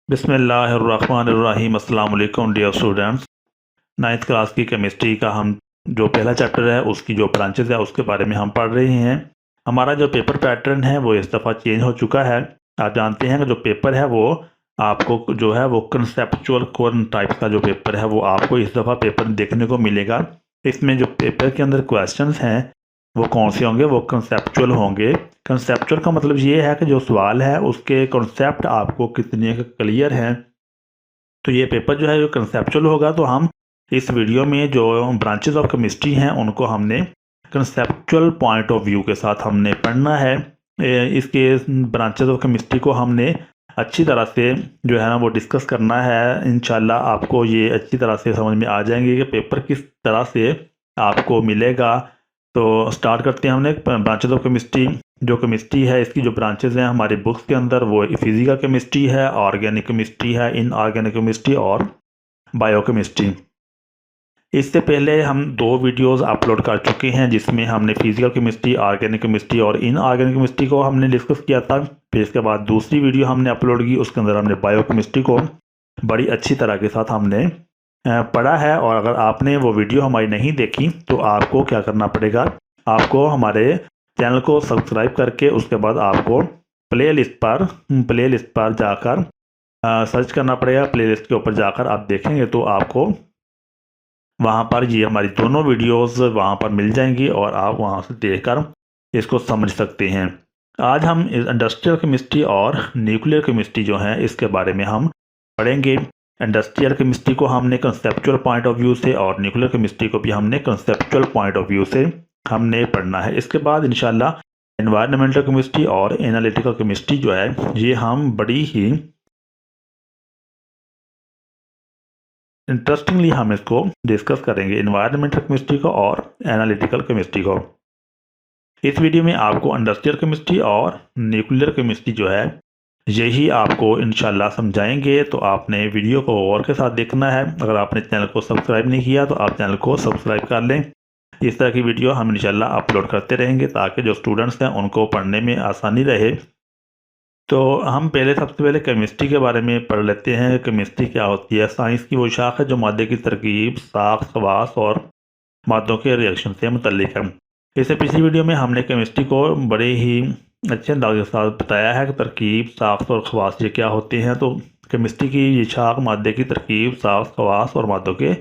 बिस्मिल्लाहिर्रहमानिर्रहीम। अस्सलाम वालेकुम डियर स्टूडेंट्स। नाइन्थ क्लास की केमिस्ट्री का हम जो पहला चैप्टर है उसकी जो ब्रांचेज है उसके बारे में हम पढ़ रहे हैं। हमारा जो पेपर पैटर्न है वो इस दफ़ा चेंज हो चुका है। आप जानते हैं कि जो पेपर है वो आपको जो है वो कंसेप्चुअल कोर टाइप का जो पेपर है वो आपको इस दफ़ा पेपर देखने को मिलेगा। इसमें जो पेपर के अंदर क्वेश्चंस हैं वो कौन से होंगे, वो कंसेप्चुअल होंगे। कंसेप्चुअल का मतलब ये है कि जो सवाल है उसके कॉन्सेप्ट आपको कितने क्लियर हैं। तो ये पेपर जो है जो कंसेप्चुअल होगा, तो हम इस वीडियो में जो ब्रांचेस ऑफ केमिस्ट्री हैं उनको हमने कंसेप्चुअल पॉइंट ऑफ व्यू के साथ हमने पढ़ना है। इसके ब्रांचेस ऑफ केमिस्ट्री को हमने अच्छी तरह से जो है ना वो डिस्कस करना है। इंशाल्लाह आपको ये अच्छी तरह से समझ में आ जाएंगे कि पेपर किस तरह से आपको मिलेगा। तो स्टार्ट करते हैं हमने ब्रांचेस ऑफ केमिस्ट्री। जो केमिस्ट्री है इसकी जो ब्रांचेस हैं हमारी बुक्स के अंदर वो फिजिकल केमिस्ट्री है, ऑर्गेनिक केमिस्ट्री है, इनऑर्गेनिक केमिस्ट्री और बायोकेमिस्ट्री। इससे पहले हम 2 वीडियोस अपलोड कर चुके हैं जिसमें हमने फिजिकल केमिस्ट्री, ऑर्गेनिक केमिस्ट्री और इनऑर्गेनिक केमिस्ट्री को हमने डिस्कस किया था। फिर इसके बाद दूसरी वीडियो हमने अपलोड की, उसके अंदर हमने बायोकेमिस्ट्री को बड़ी अच्छी तरह के साथ हमने पढ़ा है। और अगर आपने वो वीडियो हमारी नहीं देखी तो आपको क्या करना पड़ेगा, आपको हमारे चैनल को सब्सक्राइब करके उसके बाद आपको प्लेलिस्ट पर जाकर सर्च करना पड़ेगा। प्लेलिस्ट के ऊपर जाकर आप देखेंगे तो आपको वहाँ पर ये हमारी दोनों वीडियोस वहाँ पर मिल जाएंगी और आप वहाँ से देखकर इसको समझ सकते हैं। आज हम इंडस्ट्रियल केमिस्ट्री और न्यूक्लियर केमिस्ट्री जो है इसके बारे में हम पढ़ेंगे। इंडस्ट्रियल केमिस्ट्री को हमने कंसेप्चुअल पॉइंट ऑफ व्यू से और न्यूक्लियर केमिस्ट्री को भी हमने कंसेप्चुअल पॉइंट ऑफ व्यू से हमने पढ़ना है। इसके बाद इंशाल्लाह एनवायरनमेंटल केमिस्ट्री और एनालिटिकल केमिस्ट्री जो है ये हम बड़ी ही इंटरेस्टिंगली हम इसको डिस्कस करेंगे, एनवायरनमेंटल केमिस्ट्री को और एनालिटिकल केमिस्ट्री को। इस वीडियो में आपको इंडस्ट्रियल केमिस्ट्री और न्यूक्लियर केमिस्ट्री जो है यही आपको इंशाल्लाह समझाएंगे। तो आपने वीडियो को गौर के साथ देखना है। अगर आपने चैनल को सब्सक्राइब नहीं किया तो आप चैनल को सब्सक्राइब कर लें। इस तरह की वीडियो हम इंशाल्लाह अपलोड करते रहेंगे ताकि जो स्टूडेंट्स हैं उनको पढ़ने में आसानी रहे। तो हम सबसे पहले केमिस्ट्री के बारे में पढ़ लेते हैं। केमिस्ट्री क्या होती है? साइंस की वो शाख है जो मादे की तरकीब, साख्त, खवास और मादों के रिएक्शन से मुतल्लिक है। इससे पिछली वीडियो में हमने केमिस्ट्री को बड़े ही अच्छे अंदाज के साथ बताया है कि तरकीब, साख्त और खवास ये क्या होते हैं। तो केमिस्ट्री की ये शाख मादे की तरकीब, साख्त, खवास और मादों के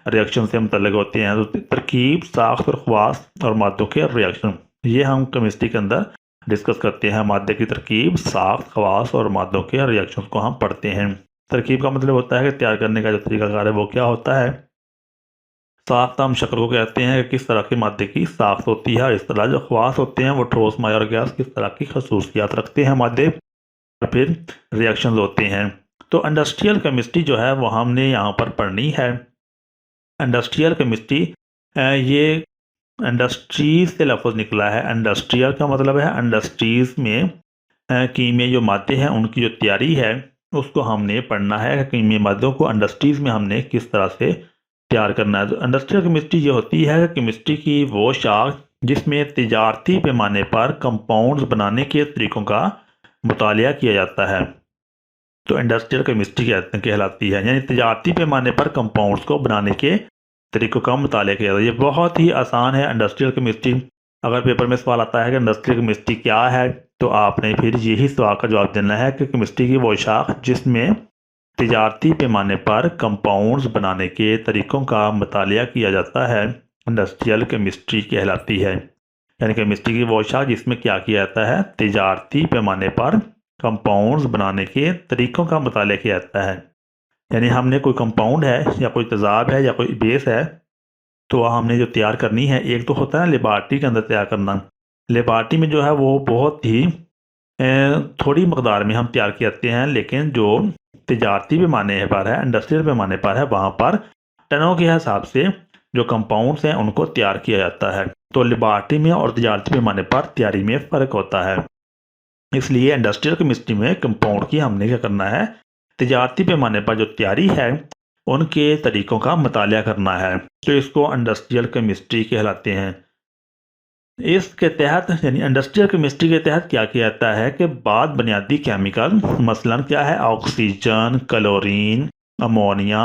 रिएक्शन से मुतल्लिक होते हैं। तो तरकीब, साख्त और खवास और मादों के रिएक्शन ये हम केमिस्ट्री के अंदर डिस्कस करते हैं। मादे की तरकीब, साख्त, खवास और मादों के रिएक्शन को हम पढ़ते हैं। तरकीब का मतलब होता है कि तैयार करने का जो तरीकाकार है वो क्या होता है। साख्त हम शक्ल को कहते हैं कि किस तरह के मादे की साख्त होती है। इस तरह जो खवास होते हैं वो ठोस, माया और गैस किस तरह की खसूसियात रखते हैं मादे, और फिर रिएक्शंस होते हैं। तो इंडस्ट्रियल केमिस्ट्री जो है वो हमने यहाँ पर पढ़नी है। इंडस्ट्रियल केमिस्ट्री ये इंडस्ट्रीज से लफ्ज़ निकला है। इंडस्ट्रियल का मतलब है इंडस्ट्रीज में कीमियाई जो मादे हैं उनकी जो तैयारी है उसको हमने पढ़ना है। कीमियाई मादों को इंडस्ट्रीज में हमने किस तरह से तैयार करना है। तो इंडस्ट्रियल केमिस्ट्री ये होती है केमिस्ट्री की वो शाख जिसमें तिजारती पैमाने पर कंपाउंड्स बनाने के तरीक़ों का मुतालिया किया जाता है। तो इंडस्ट्रियल केमिस्ट्री कहलाती है, यानी तिजारती पैमाने पर कंपाउंड्स को बनाने के तरीक़ों का मुतालिया किया जाता है। ये बहुत ही आसान है इंडस्ट्रियल केमिस्ट्री। अगर पेपर में सवाल आता है कि इंडस्ट्रियल केमिस्ट्री क्या है तो आपने फिर यही सवाल का जवाब देना है कि केमिस्ट्री की वो शाख जिसमें तिजारती पैमाने पर कंपाउंड्स बनाने के तरीक़ों का मुतालिया किया जाता है इंडस्ट्रियल केमिस्ट्री कहलाती है। यानी केमिस्ट्री की वो शाख जिसमें क्या किया जाता है, तिजारती पैमाने पर कंपाउंड्स बनाने के तरीक़ों का मुतालिया किया जाता है। यानी हमने कोई कंपाउंड है या कोई तेज़ाब है या कोई बेस है तो हमने जो तैयार करनी है, एक तो होता है लेबॉरेटरी के अंदर तैयार करना। लेबॉरेटरी में जो है वो बहुत ही थोड़ी मकदार में हम तैयार करते हैं, लेकिन जो तिजारती पैमाने पर है, इंडस्ट्रियल पैमाने पर है, वहाँ पर टनों के हिसाब से जो कंपाउंड्स हैं उनको तैयार किया जाता है। तो लेबॉरेटरी में और तिजारती पैमाने पर तैयारी में फ़र्क होता है। इसलिए इंडस्ट्रियल केमिस्ट्री में कंपाउंड की हमने क्या करना है, तिजारती पैमाने पर जो तैयारी है उनके तरीक़ों का मुतालिया करना है। तो इसको इंडस्ट्रियल केमिस्ट्री कहलाते हैं। इसके तहत यानी इंडस्ट्रियल केमिस्ट्री के तहत क्या किया जाता है कि बाद बुनियादी केमिकल मसलन क्या है, oxygen, chlorine, ammonia,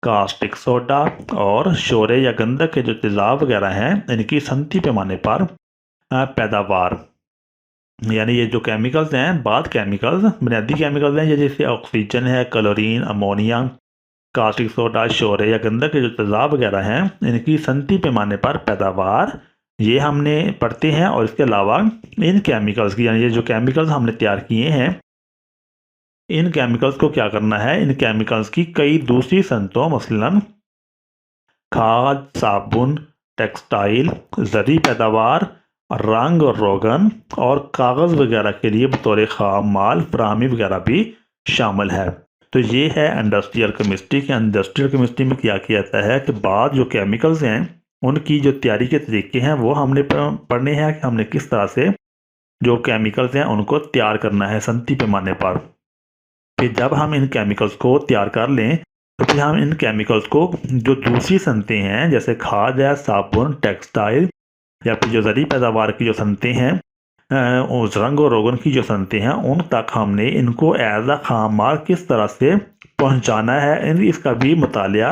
caustic soda और शोरे या गंधक के जो तेजाब वगैरह हैं इनकी सनती पैमाने पर पैदावार, यानी ये जो केमिकल्स हैं बाद केमिकल्स बुनियादी केमिकल्स हैं ये जैसे ऑक्सीजन है, क्लोरीन, अमोनिया, कास्टिक सोडा, शोरे या गंधक के जो तेजाब वगैरह हैं इनकी सनती पैमाने पर पैदावार ये हमने पढ़ते हैं। और इसके अलावा इन केमिकल्स की यानी ये जो केमिकल्स हमने तैयार किए हैं इन केमिकल्स को क्या करना है, इन केमिकल्स की कई दूसरी सनतों मसलन खाद, साबुन, टेक्सटाइल, ज़री पैदावार, रंग और रोगन और कागज़ वगैरह के लिए बतौर ख़ाम माल फराहमी वगैरह भी शामिल है। तो ये है इंडस्ट्रियल केमिस्ट्री के। इंडस्ट्रियल केमिस्ट्री में क्या किया जाता है कि बाद जो केमिकल्स हैं उनकी जो तैयारी के तरीके हैं वो हमने पढ़ने हैं कि हमने किस तरह से जो केमिकल्स हैं उनको तैयार करना है सनती पैमाने पर। फिर जब हम इन केमिकल्स को तैयार कर लें तो फिर हम इन केमिकल्स को जो दूसरी सनतें हैं जैसे खाद है, साबुन, टेक्सटाइल या फिर जो ज़री पैदावार की जो सनतें हैं उस रंग और रोगन की जो सनतें हैं उन तक हमने इनको एज अ खाम माल किस तरह से पहुंचाना है इसका भी मुतालिया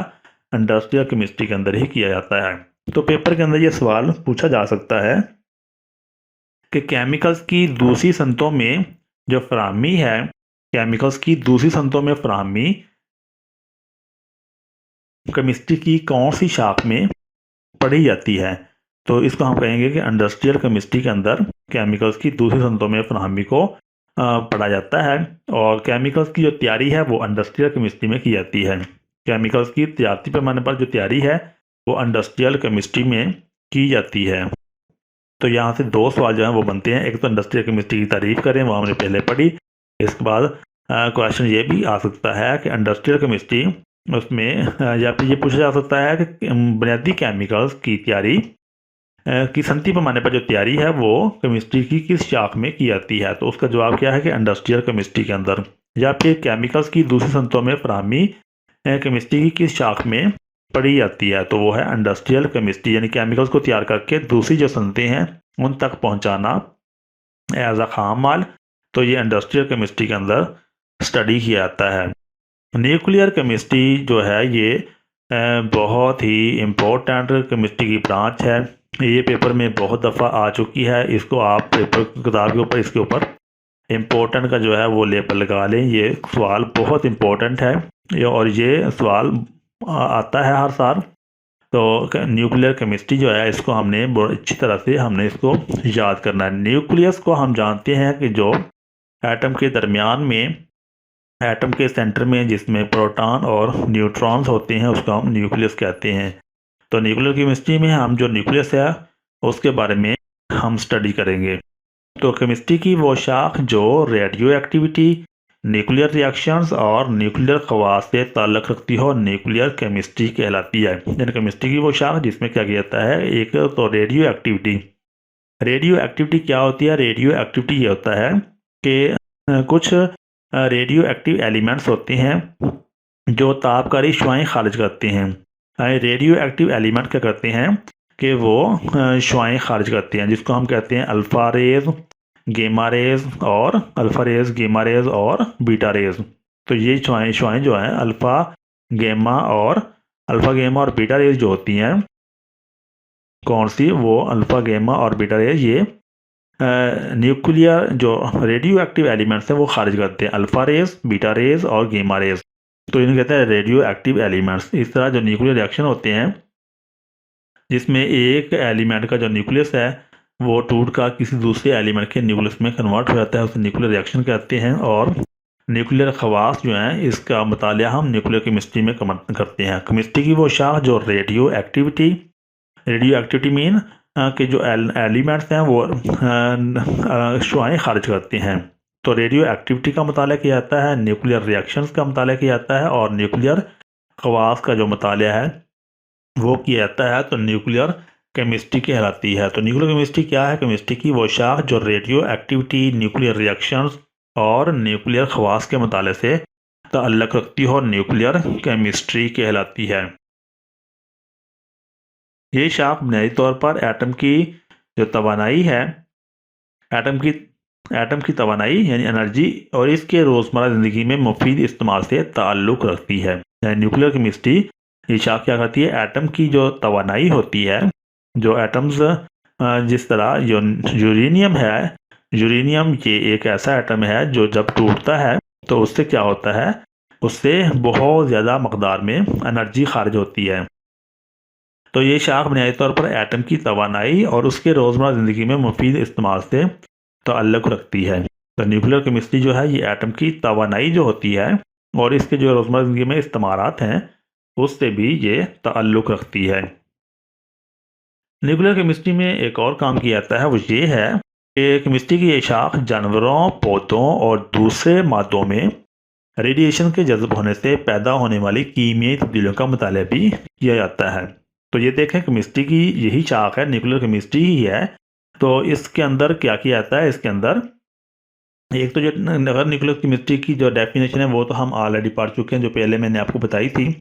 इंडस्ट्रियल केमिस्ट्री के अंदर ही किया जाता है। तो पेपर के अंदर ये सवाल पूछा जा सकता है कि केमिकल्स की दूसरी सनतों में जो फराहमी है, केमिकल्स की दूसरी सनतों में फराहमी केमिस्ट्री की कौन सी शाख में पढ़ी जाती है। तो इसको हम कहेंगे कि इंडस्ट्रियल केमिस्ट्री के अंदर केमिकल्स की दूसरी सनतों में फराहमी को पढ़ा जाता है। और केमिकल्स की जो तैयारी है वो इंडस्ट्रियल केमिस्ट्री में की जाती है। केमिकल्स की तैयारी पैमाने पर जो तैयारी है वो इंडस्ट्रियल केमिस्ट्री में की जाती है। तो यहाँ से दो सवाल जो हैं वो बनते हैं, एक तो इंडस्ट्रियल केमिस्ट्री की तारीफ करें वो हमने पहले पढ़ी, इसके बाद क्वेश्चन ये भी आ सकता है कि इंडस्ट्रियल केमिस्ट्री उसमें या फिर ये पूछा जा सकता है कि बुनियादी केमिकल्स की तैयारी की सनती पैमाने पर जो तैयारी है वो केमिस्ट्री की किस शाख में की जाती है। तो उसका जवाब क्या है कि इंडस्ट्रियल केमिस्ट्री के अंदर। या फिर केमिकल्स की दूसरी सनतों में फराहमी केमिस्ट्री की किस शाख में पढ़ी जाती है, तो वो है इंडस्ट्रियल केमिस्ट्री, यानी केमिकल्स को तैयार करके दूसरी जो सनतें हैं उन तक पहुंचाना एज अ खाम माल। तो ये इंडस्ट्रियल केमिस्ट्री के अंदर स्टडी किया जाता है। न्यूक्लियर केमिस्ट्री जो है ये बहुत ही इम्पोर्टेंट केमिस्ट्री की ब्रांच है। ये पेपर में बहुत दफ़ा आ चुकी है, इसको आप पेपर किताब के ऊपर इसके ऊपर इम्पोर्टेंट का जो है वो लेबल लगा लें। ये सवाल बहुत इम्पोर्टेंट है और ये सवाल आता है हर साल। तो न्यूक्लियर केमिस्ट्री जो है इसको हमने बहुत अच्छी तरह से हमने इसको याद करना है। न्यूक्लियस को हम जानते हैं कि जो एटम के दरमियान में, एटम के सेंटर में जिसमें प्रोटॉन और न्यूट्रॉन्स होते हैं उसको हम न्यूक्लियस कहते हैं। तो न्यूक्लियर केमिस्ट्री में हम जो न्यूक्लियस है उसके बारे में हम स्टडी करेंगे। तो केमिस्ट्री की वो शाख जो रेडियो एक्टिविटी, न्यूक्लियर रिएक्शंस और न्यूक्लियर खवास से ताल्लुक़ रखती हो न्यूक्लियर केमिस्ट्री कहलाती है। यानी केमिस्ट्री की वो शाख जिसमें क्या किया जाता है, एक तो रेडियो एक्टिविटी। रेडियो एक्टिविटी क्या होती है? रेडियो एक्टिविटी ये होता है कि कुछ रेडियो एक्टिव एलिमेंट्स होते हैं जो तापकारी शुआएँ खारिज करते हैं। रेडियो एक्टिव एलिमेंट क्या करते हैं कि वो शुआएँ खारिज करते हैं जिसको हम कहते हैं अल्फ़ा रेज़, गेमा रेज़ और अल्फ़ा रेज़, गेमा रेज़ और बीटा रेज़। तो ये शुआएँ जो हैं अल्फ़ा गेमा और बीटा रेज़ जो होती हैं, कौन सी, वो अल्फ़ा गेमा और बीटा रेज़ ये न्यूक्लियर जो रेडियो एक्टिव एलिमेंट्स हैं वो खारिज करते हैं, अल्फ़ा रेज़, बीटा रेज़ और गेमा रेज़। तो इन्हें कहते हैं रेडियो एक्टिव एलिमेंट्स। इस तरह जो न्यूक्लियर रिएक्शन होते हैं जिसमें एक एलिमेंट का जो न्यूक्लियस है वो टूट कर किसी दूसरे एलिमेंट के न्यूक्लियस में कन्वर्ट हो जाता है, उसे न्यूक्लियर रिएक्शन कहते हैं। और न्यूक्लियर खवास जो हैं इसका मुतालिया हम न्यूक्लियर केमिस्ट्री में करते हैं। केमिस्ट्री की वो शाख जो रेडियो एक्टिविटी मीन कि जो एलिमेंट्स हैं वो शुआएँ खारिज करते हैं। तो रेडियो एक्टिविटी का मुताला किया जाता है, न्यूक्लियर रिएक्शंस का मुताला किया जाता है और न्यूक्लियर खवास का जो मुताला है वो किया जाता है। तो न्यूक्लियर केमिस्ट्री कहलाती है। तो न्यूक्लियर केमिस्ट्री क्या है? केमिस्ट्री की वो शाख जो रेडियो एक्टिविटी, न्यूक्लियर रिएक्शंस और न्यूक्लियर खवास के मुताले से ताल्लुक़ रखती हो न्यूक्लियर केमिस्ट्री कहलाती है। ये शाख बुनियादी तौर पर एटम की जो तवानाई है, एटम की तवानाई यानी एनर्जी और इसके रोज़मर्रा ज़िंदगी में मुफीद इस्तेमाल से ताल्लुक़ रखती है। यानी न्यूक्लियर केमिस्ट्री ये शाख क्या करती है, एटम की जो तवानाई होती है, जो एटम्स जिस तरह यूरेनियम है, यूरेनियम ये एक ऐसा एटम है जो जब टूटता है तो उससे क्या होता है, उससे बहुत ज़्यादा मकदार में एनर्जी खारिज होती है। तो ये शाख बुनियादी तौर पर एटम की तवानाई और उसके रोज़मर्रा ज़िंदगी में मुफीद इस्तेमाल से ताल्लुक़ रखती है। तो न्यूक्लियर केमिस्ट्री जो है ये एटम की तवानाई जो होती है और इसके जो रोज़मर्रा ज़िंदगी में इस्तेमालात हैं उससे भी ये ताल्लुक़ रखती है। न्यूक्लियर केमिस्ट्री में एक और काम किया जाता है, वो ये है कि केमिस्ट्री की ये शाख जानवरों, पौधों और दूसरे मादों में रेडिएशन के जज्ब होने से पैदा होने वाली कीमियाई तब्दीलियों का मुताला भी किया जाता है। तो ये देखें, केमिस्ट्री की यही शाख है, न्यूक्लियर केमिस्ट्री ही है। तो इसके अंदर क्या किया जाता है, इसके अंदर एक तो जो अगर न्यूक्लियर केमिस्ट्री की जो डेफिनेशन है वो तो हम ऑलरेडी पढ़ चुके हैं, जो पहले मैंने आपको बताई थी,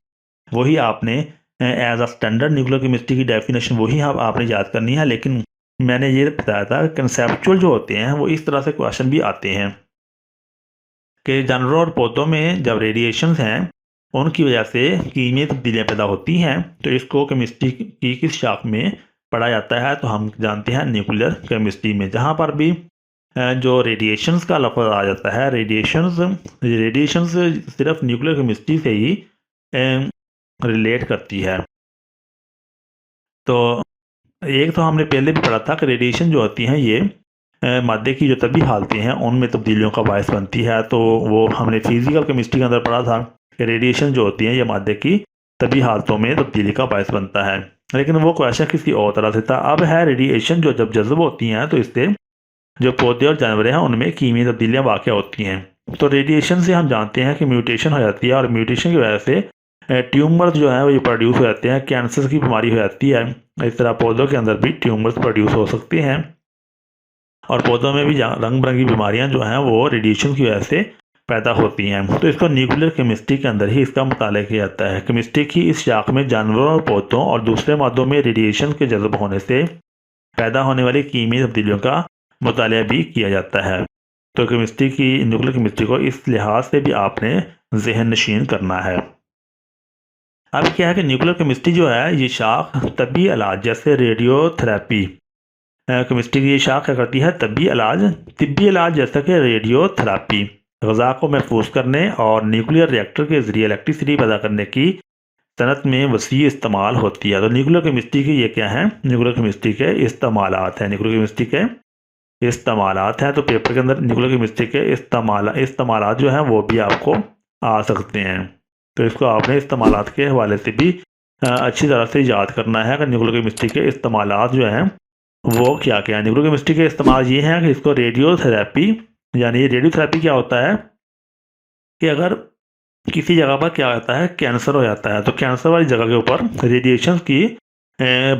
वही आपने as a standard nuclear chemistry की डेफिनेशन वही आपने याद करनी है। लेकिन मैंने ये बताया था कंसेप्चुअल जो होते हैं वो इस तरह से क्वेश्चन भी आते हैं कि जानवरों और पौधों में जब रेडिएशंस हैं उनकी वजह से कीमियाई तब्दीलियाँ पैदा होती हैं, तो इसको केमिस्ट्री की किस शाख में पढ़ा जाता है, तो हम जानते हैं न्यूक्लियर केमिस्ट्री में। जहाँ पर भी जो रेडिएशंस का लफ्ज़ आ जाता है, रेडिएशंस सिर्फ न्यूक्लियर केमिस्ट्री से ही रिलेट करती है। तो एक तो हमने पहले भी पढ़ा था कि रेडिएशन जो होती हैं ये मादे की जो तभी हालतें हैं उनमें तब्दीलियों का बायस बनती है। तो वो हमने फिजिकल केमिस्ट्री के अंदर पढ़ा था कि रेडिएशन जो होती है ये मादे की तभी हालतों में तब्दीली का बायस बनता है, लेकिन वो क्वेश्चन किसी और तरह से था। अब है रेडिएशन जो जब जज्ब होती हैं तो इससे जो पौधे और जानवर हैं उनमें कीमियाई तब्दीलियाँ वाक़ होती हैं। तो रेडिएशन से हम जानते हैं कि म्यूटेशन हो जाती है और म्यूटेशन की वजह से ट्यूमर्स जो हैं वो ये प्रोड्यूस हो जाते हैं, कैंसर की बीमारी हो जाती है। इस तरह पौधों के अंदर भी ट्यूमर्स प्रोड्यूस हो सकते हैं और पौधों में भी रंग बिरंगी बीमारियां जो हैं वो रेडिएशन की वजह से पैदा होती हैं। तो इसको न्यूक्लियर केमिस्ट्री के अंदर ही इसका मुताला किया जाता है। केमिस्ट्री की इस शाख में जानवरों और पौधों और दूसरे मादों में रेडिएशन के जज्ब होने से पैदा होने वाली कीमियाई तब्दीलियों का मुताला भी किया जाता है। तो केमिस्ट्री की न्यूक्लियर केमिस्ट्री को इस लिहाज से भी आपने जहन नशीन करना है। अब क्या है कि न्यूक्लियर केमिस्ट्री जो है ये शाख तबी इलाज जैसे रेडियोथेरेपी, केमिस्ट्री की ये शाख क्या करती है, तबी इलाज जैसा कि रेडियोथेरेपी, ग़ज़ा को महफूज करने और न्यूक्लियर रिएक्टर के ज़रिए इलेक्ट्रिसिटी पैदा करने की सनत में वसी इस्तेमाल होती है। तो न्यूक्लियर केमिस्ट्री की ये क्या है, न्यूक्लियर केमिस्ट्री के इस्तेमालात हैं। न्यूक्लियर केमिस्ट्री के इस्तेमालात हैं। तो पेपर के अंदर न्यूक्लियर केमिस्ट्री के इस्तेमालात जो हैं वो भी आपको आ सकते हैं। तो इसको आपने इस्तेमालात के हवाले से भी अच्छी तरह से याद करना है कि न्यूक्लियर केमिस्ट्री के इस्तेमालात जो हैं वो क्या क्या है। न्यूक्लियर केमिस्ट्री के इस्तेमाल ये हैं कि इसको रेडियोथेरेपी, यानी रेडियोथेरेपी क्या होता है कि अगर किसी जगह पर क्या होता है, कैंसर हो जाता है, तो कैंसर वाली जगह के ऊपर रेडिएशन की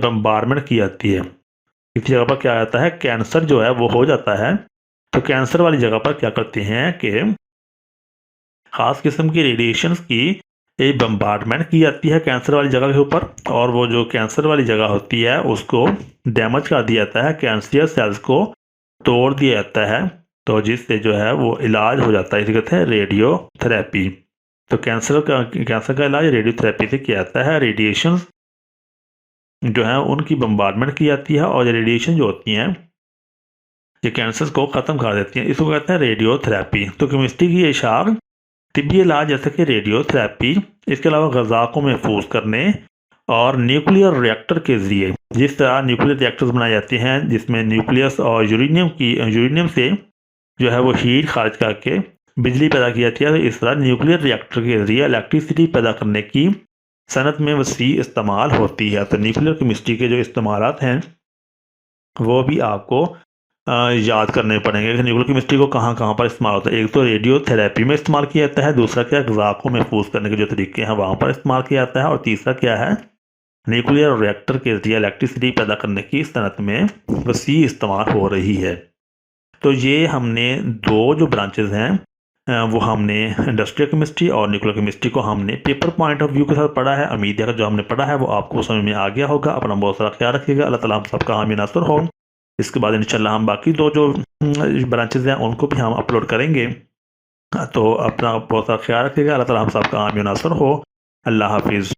बम्बारमेंट की जाती है। किसी जगह पर क्या होता है, कैंसर जो है वो हो जाता है, तो कैंसर वाली जगह पर क्या करते हैं कि ख़ास किस्म की रेडिएशंस की एक बम्बार्डमेंट की जाती है कैंसर वाली जगह के ऊपर, और वो जो कैंसर वाली जगह होती है उसको डैमेज कर दिया जाता है, कैंसर सेल्स को तोड़ दिया जाता है, तो जिससे जो है वो इलाज हो जाता है। इसे कहते हैं रेडियोथेरेपी। तो कैंसर का इलाज रेडियोथेरेपी से किया जाता है। रेडिएशन जो है उनकी बम्बार्डमेंट की जाती है और रेडिएशन जो होती हैं ये कैंसर को ख़त्म कर देती हैं, इसको कहते हैं रेडियोथेरेपी। तो केमिस्ट्री की ये शाख तिब्बी इलाज जैसे कि रेडियोथेरेपी, इसके अलावा ग़ज़ा को महफूज करने और न्यूक्लियर रिएक्टर के ज़रिए, जिस तरह न्यूक्लियर रिएक्टर्स बनाए जाते हैं जिसमें न्यूक्लियस और यूरेनियम से जो है वो हीट खारिज करके बिजली पैदा की जाती है, तो इस तरह न्यूक्लियर रिएक्टर के ज़रिए इलेक्ट्रिसिटी पैदा करने की सनत में वसी इस्तेमाल होती है। तो न्यूक्लियर केमिस्ट्री के जो इस्तेमालात हैं वो भी आपको याद करने पड़ेंगे कि न्यूक्लियर केमिस्ट्री को कहाँ कहाँ पर इस्तेमाल होता है। एक तो रेडियोथेरेपी में इस्तेमाल किया जाता है, दूसरा क्या ग़ज़ा को महफूज करने के जो तरीके हैं वहाँ पर इस्तेमाल किया जाता है, और तीसरा क्या है, न्यूक्लियर रिएक्टर के ज़रिए इलेक्ट्रिसिटी पैदा करने की सनत में वसी इस्तेमाल हो रही है। तो ये हमने दो जो ब्रांचेज हैं वो हमने इंडस्ट्रियल केमिस्ट्री और न्यूक्लियर केमिस्ट्री को हमने पेपर पॉइंट ऑफ व्यू के साथ पढ़ा है। उम्मीद है कि जो हमने पढ़ा है वो आपको समझ में आ गया होगा। अपना बहुत सारा ख्याल रखिएगा। अल्लाह ताला हम सबका हामी नासर हो। इसके बाद इंशाल्लाह हम बाकी दो जो ब्रांचेज़ हैं उनको भी हम अपलोड करेंगे। तो अपना बहुत सारा ख्याल रखिएगा। अल्लाह ताला हम सबका आमीन नासर हो। अल्लाह हाफिज़।